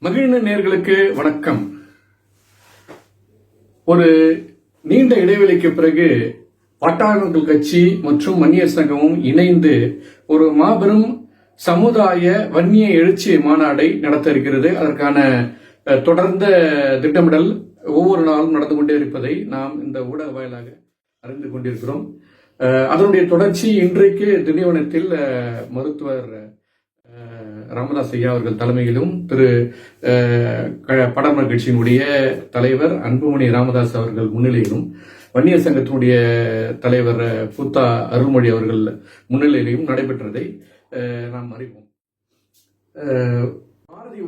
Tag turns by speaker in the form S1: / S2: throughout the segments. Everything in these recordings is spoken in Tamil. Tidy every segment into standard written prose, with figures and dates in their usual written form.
S1: மகிழ்ந்த நேயர்களுக்கு வணக்கம். ஒரு நீண்ட இடைவெளிக்கு பிறகு பாட்டாளர்கள் கட்சி மற்றும் வன்னியர் சங்கமும் இணைந்து ஒரு மாபெரும் சமுதாய வன்னிய எழுச்சி மாநாடை நடத்த இருக்கிறது. அதற்கான தொடர்ந்த திட்டமிடல் ஒவ்வொரு நாளும் நடந்து கொண்டே இருப்பதை நாம் இந்த ஊடக வாயிலாக அறிந்து கொண்டிருக்கிறோம். அதனுடைய தொடர்ச்சி இன்றைக்கு திண்டிவனத்தில் மருத்துவர் ராமதாஸ் ஐயா அவர்கள் தலைமையிலும் திரு பாட்டாளர் கட்சியினுடைய தலைவர் அன்புமணி ராமதாஸ் அவர்கள் முன்னிலையிலும் வன்னியர் சங்கத்தினுடைய தலைவர் பூத்தா அருள்மொழி அவர்கள் முன்னிலையிலும் நடைபெற்றதை நாம் அறிவோம். பாரதி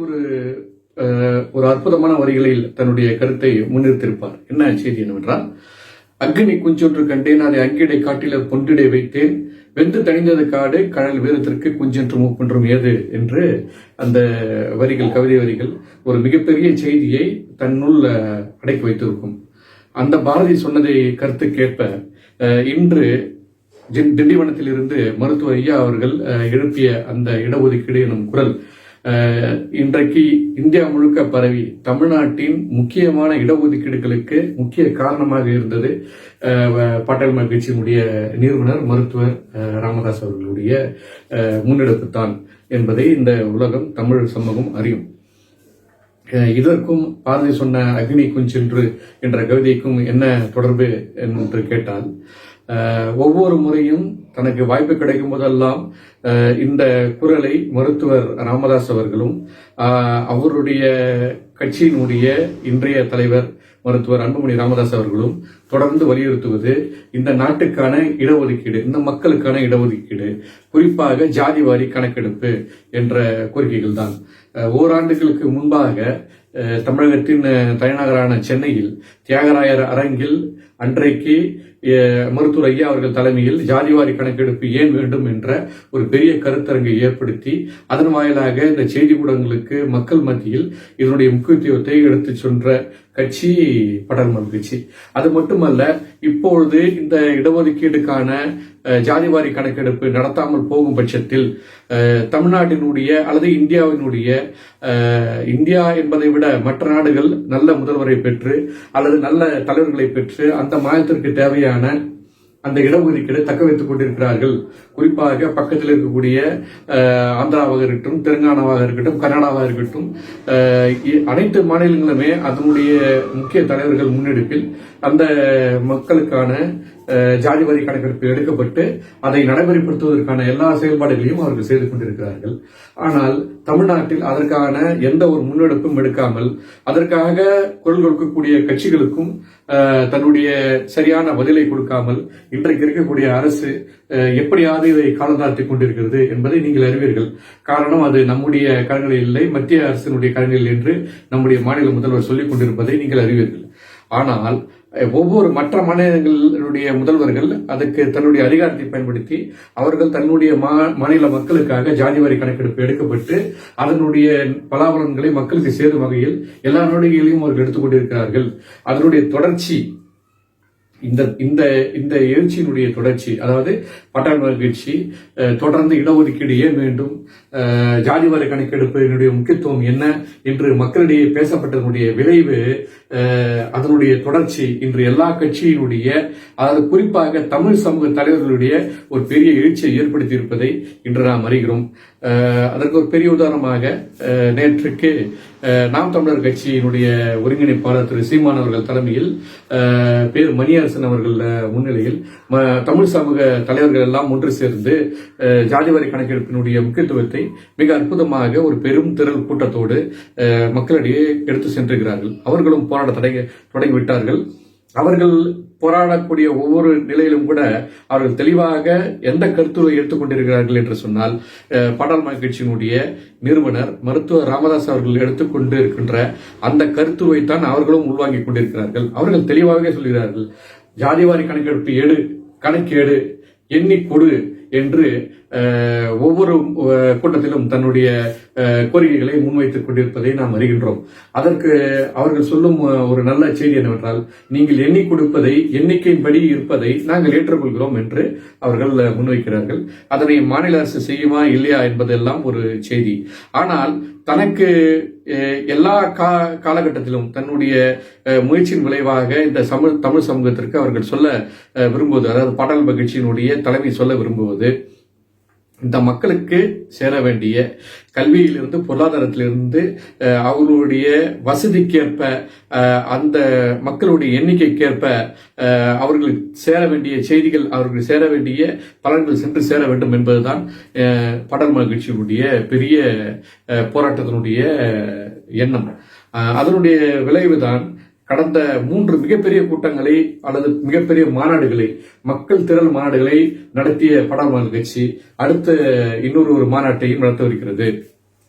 S1: ஒரு அற்புதமான வரிகளில் தன்னுடைய கருத்தை முன்னிறுத்திருப்பார். என்ன செய்தி என்னவென்றால், அக்னி குஞ்சொன்று கண்டேன், அதை அங்கிடை காட்டில பொன்றிடை வைத்தேன், வெந்து தணிந்தது காடு கடல் வீரத்திற்கு குஞ்சென்று மூப்பென்றும் ஏது என்று அந்த வரிகள், கவிதை வரிகள் ஒரு மிகப்பெரிய செய்தியை தன்னுள் அடக்கி வைத்திருக்கும். அந்த பாரதி சொன்னதை கருத்து கேட்ப இன்று திண்டிவனத்தில் இருந்து மருத்துவர் ஐயா அவர்கள் எழுப்பிய அந்த இடஒதுக்கீடு எனும் குரல் இன்றைக்கு இந்தியா முழுக்க பரவி தமிழ்நாட்டின் முக்கியமான இடஒதுக்கீடுகளுக்கு முக்கிய காரணமாக இருந்தது பாட்டாளர் கட்சியினுடைய நிறுவனர் மருத்துவர் ராமதாஸ் அவர்களுடைய முன்னெடுப்பு தான் என்பதை இந்த உலகம், தமிழ் சமூகம் அறியும். இதற்கும் பாரதி சொன்ன அக்னி குஞ்சென்று என்ற கவிதைக்கும் என்ன தொடர்பு என்று கேட்டால், ஒவ்வொரு முறையும் தனக்கு வாய்ப்பு கிடைக்கும் போதெல்லாம் இந்த குரலை மருத்துவர் ராமதாஸ் அவர்களும் அவருடைய கட்சியினுடைய இன்றைய தலைவர் மருத்துவர் அன்புமணி ராமதாஸ் அவர்களும் தொடர்ந்து வலியுறுத்துவது இந்த நாட்டுக்கான இடஒதுக்கீடு, இந்த மக்களுக்கான இடஒதுக்கீடு, குறிப்பாக ஜாதிவாரி கணக்கெடுப்பு என்ற கோரிக்கைகள் தான். ஓராண்டுகளுக்கு முன்பாக தமிழகத்தின் தலைநகரான சென்னையில் தியாகராயர் அரங்கில் அன்றைக்கு மருத்துவர் ஐயா அவர்கள் தலைமையில் ஜாதிவாரி கணக்கெடுப்பு ஏன் வேண்டும் என்ற ஒரு பெரிய கருத்தரங்கை ஏற்படுத்தி அதன் வாயிலாக இந்த செய்தி ஊடகங்களுக்கு மக்கள் மத்தியில் இதனுடைய முக்கியத்துவத்தை எடுத்துச் சென்ற கட்சி பாட்டாளர் கட்சி. அது மட்டுமல்ல, இப்பொழுது இந்த இடஒதுக்கீடுக்கான ஜாதிவாரி கணக்கெடுப்பு நடத்தாமல் போகும் பட்சத்தில் தமிழ்நாட்டினுடைய அல்லது இந்தியாவினுடைய, இந்தியா என்பதை விட மற்ற நாடுகள் நல்ல முதல்வரை பெற்று அல்லது நல்ல தலைவர்களை பெற்று அந்த மாநிலத்திற்கு தேவையான அந்த இடஒதுக்கீடு தக்க வைத்துக் கொண்டிருக்கிறார்கள். குறிப்பாக பக்கத்தில் இருக்கக்கூடிய ஆந்திராவாக இருக்கட்டும், தெலுங்கானாவாக இருக்கட்டும், கர்நாடகாவாக இருக்கட்டும், அனைத்து மாநிலங்களுமே அதனுடைய முக்கிய தலைவர்கள் முன்னெடுப்பில் அந்த மக்களுக்கான ஜாதிவாரி கணக்கெடுப்பு எடுக்கப்பட்டு அதை நடைமுறைப்படுத்துவதற்கான எல்லா செயல்பாடுகளையும் அவர்கள் செய்து கொண்டிருக்கிறார்கள். ஆனால் தமிழ்நாட்டில் அதற்கான எந்த ஒரு முன்னெடுப்பும் எடுக்காமல் அதற்காக குரல் கொடுக்கக்கூடிய கட்சிகளுக்கும் தன்னுடைய சரியான பதிலை கொடுக்காமல் இன்றைக்கு இருக்கக்கூடிய அரசு எப்படியாவது இதை காலந்தாழ்த்திக் கொண்டிருக்கிறது என்பதை நீங்கள் அறிவீர்கள். காரணம், அது நம்முடைய கரங்களில் இல்லை, மத்திய அரசினுடைய கரங்களில் என்று நம்முடைய மாநில முதல்வர் சொல்லிக் கொண்டிருப்பதை நீங்கள் அறிவீர்கள். ஆனால் ஒவ்வொரு மற்ற மாநிலங்களுடைய முதல்வர்கள் அதுக்கு தன்னுடைய அதிகாரத்தை பயன்படுத்தி அவர்கள் தன்னுடைய மாநில மக்களுக்காக ஜாதிவாரி கணக்கெடுப்பு எடுக்கப்பட்டு அதனுடைய பலாபலன்களை மக்களுக்கு சேரும் வகையில் எல்லா நடவடிக்கைகளையும் அவர்கள் எடுத்துக்கொண்டிருக்கிறார்கள். அதனுடைய தொடர்ச்சி இந்த எழுச்சியினுடைய தொடர்ச்சி, அதாவது பாட்டாளர் கட்சி தொடர்ந்து இடஒதுக்கீடு ஏன் வேண்டும், ஜாதிவாரி கணக்கெடுப்பினுடைய முக்கியத்துவம் என்ன என்று மக்களிடையே பேசப்பட்டதனுடைய விளைவு, அதனுடைய தொடர்ச்சி இன்று எல்லா கட்சியினுடைய, அதாவது குறிப்பாக தமிழ் சமூக தலைவர்களுடைய ஒரு பெரிய எழுச்சியை ஏற்படுத்தி இருப்பதை இன்று நாம் அறிகிறோம். அதற்கு ஒரு பெரிய உதாரணமாக நேற்றுக்கு நாம் தமிழர் கட்சியினுடைய ஒருங்கிணைப்பாளர் திரு சீமான் அவர்கள் தலைமையில் பேர் மணியரசன் அவர்கள் முன்னிலையில் தமிழ் சமூக தலைவர்கள் எல்லாம் ஒன்று சேர்ந்து ஜாதிவாரி கணக்கெடுப்பினுடைய முக்கியத்துவத்தை மிக அற்புதமாக ஒரு பெரும் திரள் கூட்டத்தோடு மக்களிடையே எடுத்து சென்றிருக்கிறார்கள். அவர்களும் போராட தொடங்கிவிட்டார்கள். அவர்கள் போராடக்கூடிய ஒவ்வொரு நிலையிலும் கூட அவர்கள் தெளிவாக எந்த கருத்துரை எடுத்துக்கொண்டிருக்கிறார்கள் என்று சொன்னால், பாட்டாளர் கட்சியினுடைய நிறுவனர் மருத்துவர் ராமதாஸ் அவர்கள் எடுத்துக்கொண்டு இருக்கின்ற அந்த கருத்துரை தான் அவர்களும் உள்வாங்கிக் கொண்டிருக்கிறார்கள். அவர்கள் தெளிவாகவே சொல்கிறார்கள், ஜாதிவாரி கணக்கெடுப்பு கணக்கேடு எண்ணி கொடு என்று ஒவ்வொரு கூட்டத்திலும் தன்னுடைய கோரிக்கைகளை முன்வைத்துக் கொண்டிருப்பதை நாம் அறிகின்றோம். அதற்கு அவர்கள் சொல்லும் ஒரு நல்ல செய்தி என்னவென்றால், நீங்கள் எண்ணி கொடுப்பதை எண்ணிக்கையின்படி இருப்பதை நாங்கள் ஏற்றுக்கொள்கிறோம் என்று அவர்கள் முன்வைக்கிறார்கள். அதனை மாநில அரசு செய்யுமா இல்லையா என்பதெல்லாம் ஒரு செய்தி. ஆனால் தனக்கு எல்லா காலகட்டத்திலும் தன்னுடைய முயற்சியின் விளைவாக இந்த தமிழ் சமூகத்திற்கு அவர்கள் சொல்ல விரும்புவது, அதாவது பாடல் மகிழ்ச்சியினுடைய தலைமை சொல்ல விரும்புவது, இந்த மக்களுக்கு சேர வேண்டிய கல்வியிலிருந்து பொருளாதாரத்திலிருந்து அவர்களுடைய வசதிக்கேற்ப அந்த மக்களுடைய எண்ணிக்கைக்கேற்ப அவர்களுக்கு சேர வேண்டிய செய்திகள், அவர்களுக்கு சேர வேண்டிய பலன்கள் சென்று சேர வேண்டும் என்பதுதான் பாடல் மகிழ்ச்சியினுடைய பெரிய போராட்டத்தினுடைய எண்ணம். அதனுடைய விளைவுதான் கடந்த 3 மிகப்பெரிய கூட்டங்களை அல்லது மிகப்பெரிய மாநாடுகளை, மக்கள் திரள் மாநாடுகளை நடத்திய பாடல் கட்சி அடுத்த இன்னொரு மாநாட்டையும் நடத்தவிருக்கிறது.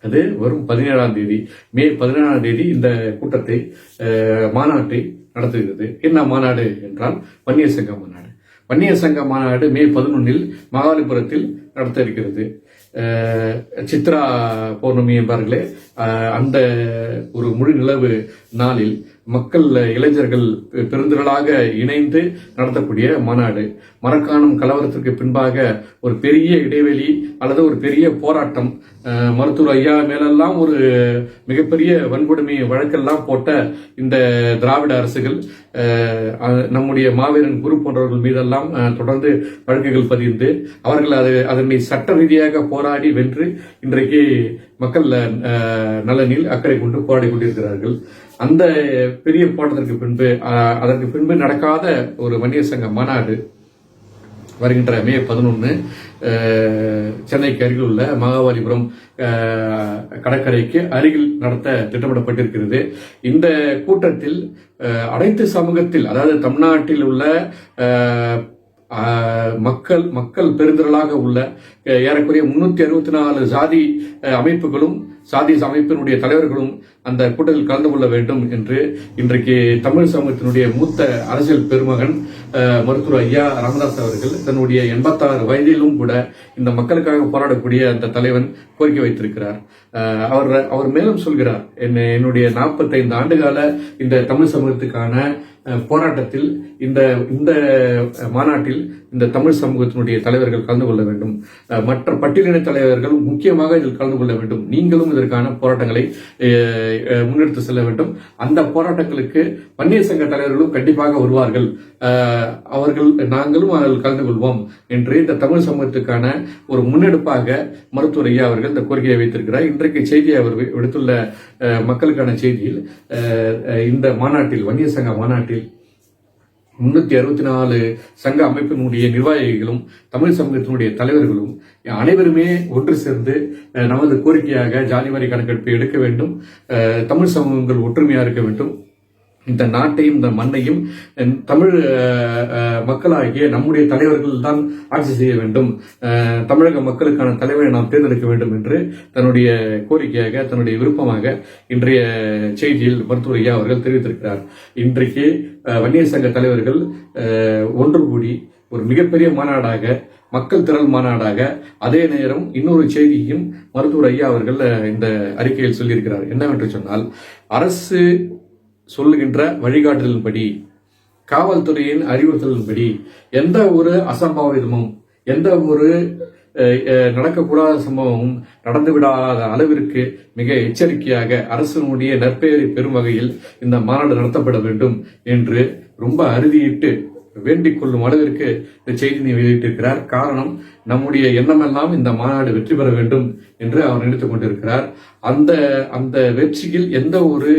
S1: அது வரும் 17ஆம் தேதி, மே 17ஆம் தேதி இந்த கூட்டத்தை மாநாட்டை நடத்துகிறது. என்ன மாநாடு என்றால் வன்னியர் சங்க மாநாடு. வன்னியர் சங்க மாநாடு மே 11 மகாபலிபுரத்தில் நடத்த இருக்கிறது. சித்ரா பௌர்ணமி என்பார்களே, அந்த ஒரு முழு நிலவு நாளில் மக்கள் இளைஞர்கள் பெருந்திரளாக இணைந்து நடத்தக்கூடிய மாநாடு. மரக்காணம் கலவரத்திற்கு பின்பாக ஒரு பெரிய இடைவெளி அல்லது ஒரு பெரிய போராட்டம், மருத்துவர் ஐயா மேலெல்லாம் ஒரு மிகப்பெரிய வன்கொடுமை வழக்கெல்லாம் போட்ட இந்த திராவிட அரசுகள் நம்முடைய மாவீரன் குரு போன்றவர்கள் மீதெல்லாம் தொடர்ந்து வழக்குகள் பதிந்து அவர்கள் அதனை சட்ட ரீதியாக போராடி வென்று இன்றைக்கு மக்கள் நலனில் அக்கறை கொண்டு போராடி கொண்டிருக்கிறார்கள். அந்த பெரிய போராட்டத்திற்கு பின்பு அதற்கு பின்பு நடக்காத ஒரு வன்னியர் சங்க மாநாடு வருகின்ற மே 11 சென்னைக்கு அருகில் உள்ள மகாபலிபுரம் கடற்கரைக்கு அருகில் நடத்த திட்டமிடப்பட்டிருக்கிறது. இந்த கூட்டத்தில் அனைத்து சமூகத்தில், அதாவது தமிழ்நாட்டில் உள்ள மக்கள் பெருந்திரளாக உள்ள ஏறக்குறைய 364 சாதி அமைப்புகளும் சாதி அமைப்பினுடைய தலைவர்களும் அந்த கூட்டத்தில் கலந்து கொள்ள வேண்டும் என்று இன்றைக்கு தமிழ் சமூகத்தினுடைய மூத்த அரசியல் பெருமகன் மருத்துவர் ஐயா ராமதாஸ் அவர்கள் தன்னுடைய 86 வயதிலும் கூட இந்த மக்களுக்காக போராடக்கூடிய அந்த தலைவன் கோரிக்கை வைத்திருக்கிறார். அவர் மேலும் சொல்கிறார், என்னுடைய 45 ஆண்டுகால இந்த தமிழ் சமூகத்துக்கான போராட்டத்தில் இந்த மாநாட்டில் இந்த தமிழ் சமூகத்தினுடைய தலைவர்கள் கலந்து கொள்ள வேண்டும், மற்ற பட்டியலின தலைவர்கள் முக்கியமாக இதில் கலந்து கொள்ள வேண்டும், நீங்களும் இதற்கான போராட்டங்களை முன்னெடுத்து செல்ல வேண்டும், அந்த போராட்டங்களுக்கு வன்னியர் சங்க தலைவர்களும் கண்டிப்பாக வருவார்கள், நாங்களும் அதில் கலந்து கொள்வோம் என்று இந்த தமிழ் சமூகத்துக்கான ஒரு முன்னெடுப்பாக மருத்துவர் ஐயா அவர்கள் இந்த கோரிக்கையை வைத்திருக்கிறார். இன்றைக்கு செய்தியை அவர் விடுத்துள்ள மக்களுக்கான செய்தியில் இந்த மாநாட்டில், வன்னியர் சங்க மாநாட்டில் 364 சங்க அமைப்பினுடைய நிர்வாகிகளும் தமிழ் சமூகத்தினுடைய தலைவர்களும் அனைவருமே ஒன்று சேர்ந்து நமது கோரிக்கையாக ஜாதிவாரி கணக்கெடுப்பை எடுக்க வேண்டும், தமிழ் சமூகங்கள் ஒற்றுமையா இருக்க வேண்டும், இந்த நாட்டையும் இந்த மண்ணையும் தமிழ் மக்களாகிய நம்முடைய தலைவர்கள் தான் ஆட்சி செய்ய வேண்டும், தமிழக மக்களுக்கான தலைவரை நாம் தேர்ந்தெடுக்க வேண்டும் என்று தன்னுடைய கோரிக்கையாக, தன்னுடைய விருப்பமாக இன்றைய செய்தியில் மருத்துவர் ஐயா அவர்கள் தெரிவித்திருக்கிறார். இன்றைக்கு வன்னியர் சங்க தலைவர்கள் ஒன்று கூடி ஒரு மிகப்பெரிய மாநாடாக, மக்கள் திரள் மாநாடாக, அதே நேரம் இன்னொரு செய்தியும் மருத்துவர் ஐயா அவர்கள் இந்த அறிக்கையில் சொல்லியிருக்கிறார். என்னவென்று சொன்னால், அரசு சொல்லுகின்ற வழிகாட்டுதலின்படி, காவல்துறையின் அறிவுறுத்தலின்படி எந்த ஒரு அசம்பாவிதமும், எந்த ஒரு நடக்கக்கூடாத சம்பவமும் நடந்துவிடாத அளவிற்கு மிக எச்சரிக்கையாக அரசினுடைய நற்பெயரை பெறும் வகையில் இந்த மாநாடு நடத்தப்பட வேண்டும் என்று ரொம்ப அறுதியிட்டு வேண்டிக் கொள்ளும் அளவிற்கு இந்த செய்தியை வெளியிட்டிருக்கிறார். காரணம், நம்முடைய எண்ணமெல்லாம் இந்த மாநாடு வெற்றி பெற வேண்டும் என்று அவர் நினைத்துக் கொண்டிருக்கிறார். அந்த வெற்றியில் எந்த ஒரு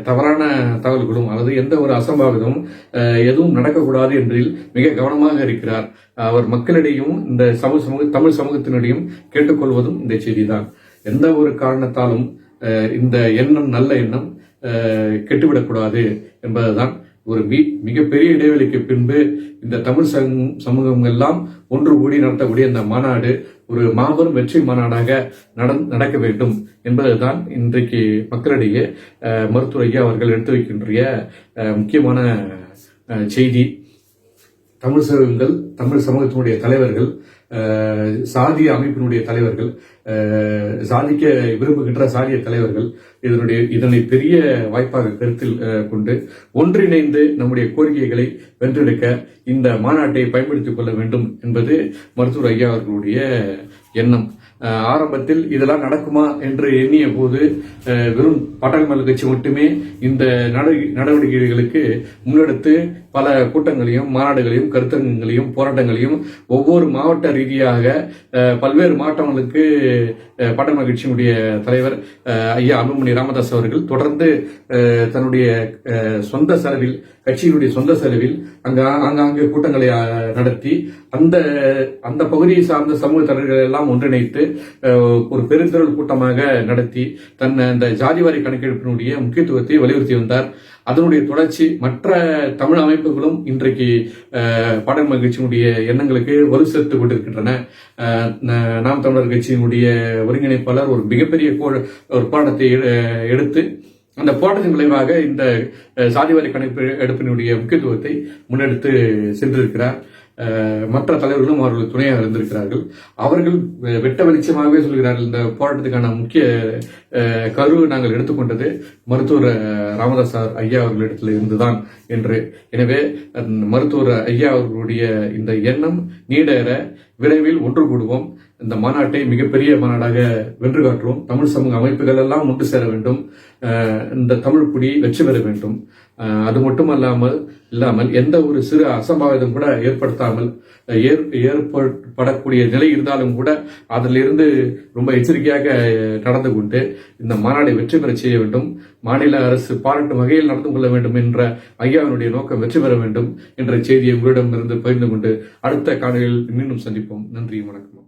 S1: தவறான தகவல்களும் அல்லது எந்த ஒரு அசம்பாவிதமும் எதுவும் நடக்கக்கூடாது என்றில் மிக கவனமாக இருக்கிறார். அவர் மக்களிடையும் இந்த தமிழ் சமூகத்தினிடையும் கேட்டுக்கொள்வதும் இந்த செய்திதான். எந்த ஒரு காரணத்தாலும் இந்த எண்ணம், நல்ல எண்ணம் கெட்டுவிடக்கூடாது என்பதுதான். ஒரு மிகப்பெரிய இடைவெளிக்கு பின்பு இந்த தமிழ் சமூகம் எல்லாம் ஒன்று கூடி நடத்தக்கூடிய இந்த மாநாடு ஒரு மாபெரும் வெற்றி மாநாடாக நடக்க வேண்டும் என்பதுதான் இன்றைக்கு மக்களிடையே மருத்துவர் ஐயா அவர்கள் எடுத்து வைக்கின்ற முக்கியமான செய்தி. தமிழ் சமூகங்கள், தமிழ் சமூகத்தினுடைய தலைவர்கள், சாதிய அமைப்பினுடைய தலைவர்கள், சாதிக்க விரும்புகின்ற சாதிய தலைவர்கள் இதனை பெரிய வாய்ப்பாக கருத்தில் கொண்டு ஒன்றிணைந்து நம்முடைய கோரிக்கைகளை வென்றெடுக்க இந்த மாநாட்டை பயன்படுத்திக் கொள்ள வேண்டும் என்பது மருத்துவர் ஐயா அவர்களுடைய எண்ணம். ஆரம்பத்தில் இதெல்லாம் நடக்குமா என்று எண்ணிய போது வெறும் பாட்டாளி கட்சி மட்டுமே இந்த நடவடிக்கைகளுக்கு முன்னெடுத்து பல கூட்டங்களையும், மாநாடுகளையும், கருத்தரங்கங்களையும், போராட்டங்களையும் ஒவ்வொரு மாவட்ட ரீதியாக பல்வேறு மாவட்டங்களுக்கு பாட்டாளி கட்சியினுடைய தலைவர் ஐயா அன்புமணி ராமதாஸ் அவர்கள் தொடர்ந்து தன்னுடைய சொந்த செலவில், கட்சியினுடைய சொந்த செலவில் அங்காங்கு கூட்டங்களை நடத்தி அந்த பகுதியை சார்ந்த சமூக தலைவர்கள் எல்லாம் ஒன்றிணைத்து ஒரு பெருந்திரள் கூட்டமாக நடத்தி அந்த ஜாதிவாரி கணக்கெடுப்பினுடைய முக்கியத்துவத்தை வலியுறுத்தி வந்தார். அதனுடைய தொடர்ச்சி மற்ற தமிழ் அமைப்புகளும் இன்றைக்கு பாட்டாளி கட்சியினுடைய எண்ணங்களுக்கு வலு சேர்த்துக் கொண்டிருக்கின்றன. நாம் தமிழர் கட்சியினுடைய ஒருங்கிணைப்பாளர் ஒரு மிகப்பெரிய ஒரு போராட்டத்தை எடுத்து அந்த போராட்டத்தின் விளைவாக இந்த சாதிவாரி கணக்கு எடுப்பினுடைய முக்கியத்துவத்தை முன்னெடுத்து சென்றிருக்கிறார். மற்ற தலைவர்களும் அவர்களுக்கு துணையாக இருந்திருக்கிறார்கள். அவர்கள் வெட்ட வெளிச்சமாகவே சொல்கிறார்கள், இந்த போராட்டத்துக்கான முக்கிய கரு நாங்கள் எடுத்துக்கொண்டது மருத்துவர் ராமதாஸ் ஐயா அவர்களிடத்தில் இருந்துதான் என்று. எனவே மருத்துவர் ஐயா அவர்களுடைய இந்த எண்ணம் நீடேற விரைவில் ஒன்று கூடுவோம். இந்த மாநாட்டை மிகப்பெரிய மாநாடாக வென்று காட்டுவோம். தமிழ் சமூக அமைப்புகள் எல்லாம் ஒன்று சேர வேண்டும். இந்த தமிழ் குடி வெற்றி பெற வேண்டும். அது மட்டும் இல்லாமல் எந்த ஒரு சிறு அசம்பாவிதம் கூட ஏற்படக்கூடிய நிலை இருந்தாலும் கூட அதிலிருந்து ரொம்ப எச்சரிக்கையாக நடந்து கொண்டு இந்த மாநாட்டை வெற்றி பெற செய்ய வேண்டும். மாநில அரசு பாராட்டும் வகையில் நடந்து கொள்ள வேண்டும் என்ற ஐயாவினுடைய நோக்கம் வெற்றி பெற வேண்டும் என்ற செய்தியை உங்களிடமிருந்து பகிர்ந்து கொண்டு அடுத்த காணொலியில் மீண்டும் சந்திப்போம். நன்றி, வணக்கம்.